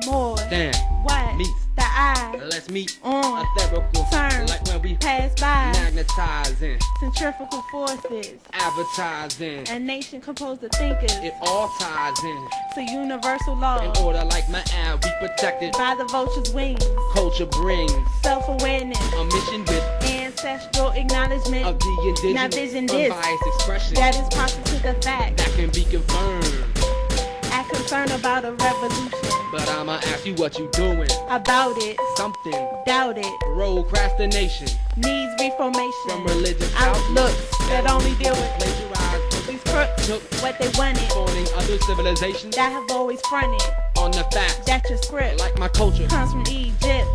more than what meets the eye. Let's meet On a theoretical terms like when we pass by magnetizing, centrifugal forces. advertising. A nation composed of thinkers. It all ties in. To universal law. In order like my ad, we protected. By the vulture's wings. Culture brings Self-awareness. a mission with Ancestral acknowledgement of the indigenous. Now vision this. Unbiased expression That is proper to the fact. that can be confirmed. Act concerned about a revolution. But I'ma ask you what you doing. About it. Something. Doubt it. Procrastination. Needs reformation. From religious outlooks that only deal with plagiarized. these crooks. Took What they wanted. phoning other civilizations That have always fronted. on the facts. That your script. Like my culture. Comes from Egypt.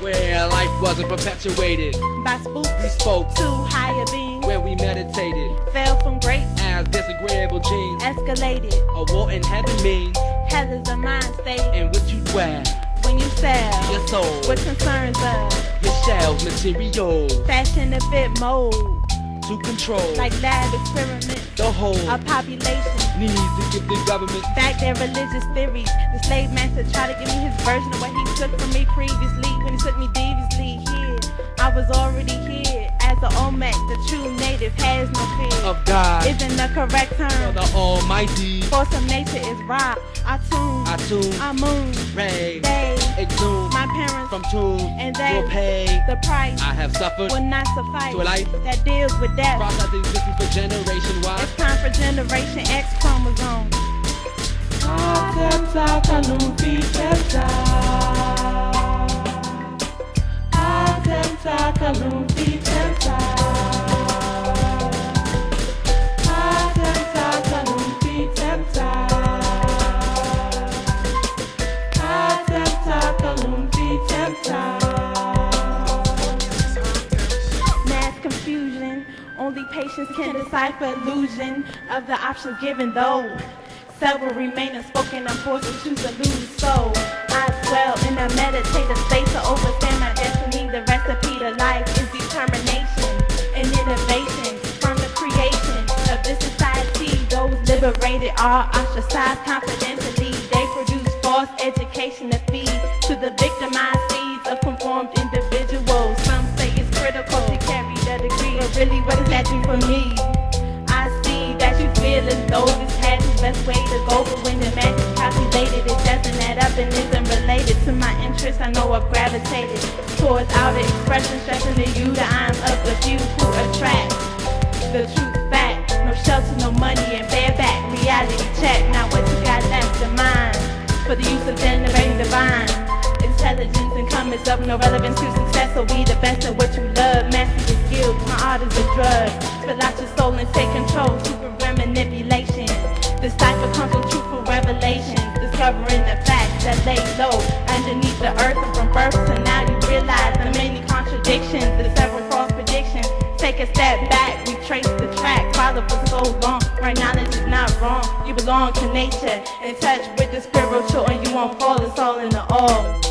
Where life wasn't perpetuated. By spooks. We spoke To higher beings. where we meditated. Fell from grace. As disagreeable genes. Escalated. A war in heaven means Hell is a mind state. in which you dwell. When you sell. Your soul. What concerns us. Your shells, material. Fashion a fit mode. To control. Like lab experiments. The whole. A population. Needs to give the government Back their religious theories. The slave master tried to give me his version of what he took from me previously. When he took me deviously here. I was already here. As the Olmec, the true native has no fear. of God. Isn't the correct For term. the Almighty. Force of nature is rock. I tune. I tune. I moon. Ray. They. Exhume. My parents. From tune. And they. Will pay. The price. I have suffered. Will not suffice. To a life. That deals with death. Process existence for generation Y. It's time for generation X chromosome. Mass confusion. Only patience can decipher illusion of the options given, though several remain unspoken. I'm forced to choose to lose soul. I dwell in a meditative state to overstand my destiny. The recipe to life is determination and innovation from the creation of this society. Those liberated are ostracized confidentially. They produce false education to feed to the victimized seeds of conformed individuals. Some say it's critical to carry the degree, but really what does that do for me? I see that you feel as though this had the best way to go, but when the math is calculated, it doesn't add up and isn't related to my interests. I know I've gravitated towards outer expression, stressing to you that I'm of the few who attract the truth fact. No shelter, no money, and bareback reality check. Now what you got left in mind for the use of generating divine intelligence and comments of no relevance to success. So be the best at what you love. Master your skills. My art is a drug. Fill out your soul and take control. Super manipulation. Decipher comes from truthful revelations. Discovering the facts that lay low underneath the earth. And from birth to now you realize the many contradictions, the several false predictions. Take a step back, retrace the track. Follow for so long. Right knowledge is not wrong. You belong to nature. In touch with the spiritual and you won't fall. It's all in the all.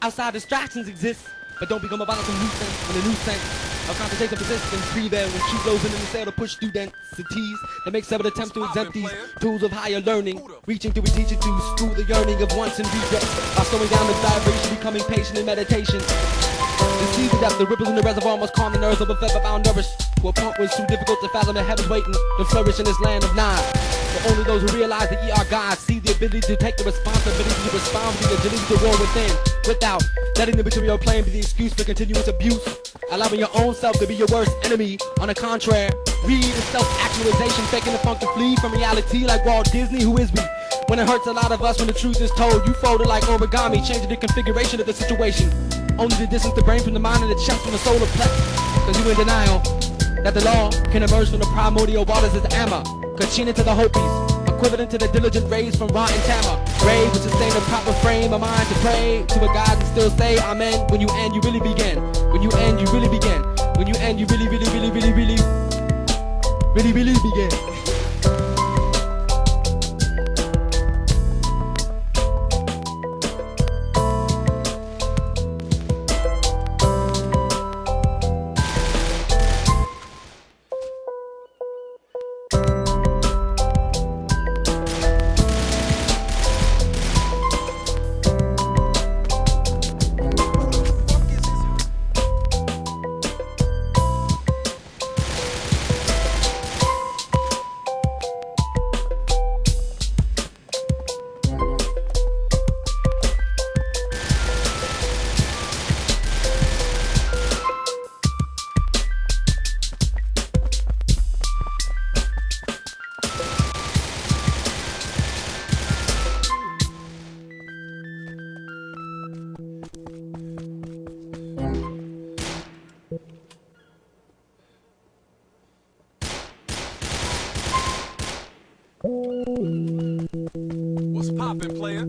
Outside distractions exist, but don't become a bothersome nuisance when a new sense of conversation persists and prevail when truth blows in the sail to push through densities that make several attempts to exempt these tools of higher learning, reaching to reteach it to school the yearning of once and regret by slowing down the vibration, becoming patient in meditation. To see the depth, the ripples in the reservoir must calm the nerves of a feather bound nourished to a point where it's too difficult to fathom the heavens waiting to flourish in this land of Nile. But only those who realize that ye are gods see the ability to take the responsibility to respond with the agility to war within, without letting the material plane be the excuse for continuous abuse, allowing your own self to be your worst enemy. On the contrary, read the self-actualization, faking the funk to flee from reality like Walt Disney. Who is we? When it hurts a lot of us when the truth is told, you fold it like origami, changing the configuration of the situation, only to distance the brain from the mind and the chest from the solar plex. Cause you in denial that the law can emerge from the primordial waters as amber, Kachina to the Hopis, equivalent to the diligent rays from Ra and Tama. Rays which sustain a proper frame of mind to pray to a God and still say amen. When you end, you really begin. When you end, you really begin. When you end, you really begin. What's poppin', player?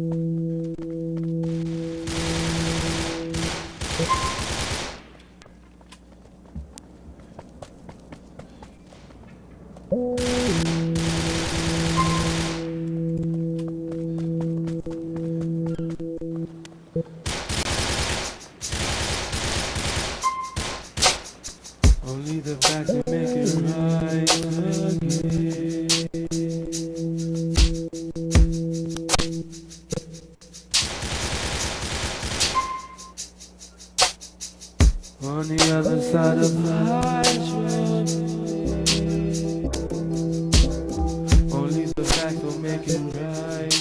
Only the facts that make it right again. On the other side of life's road, only the facts will make it right.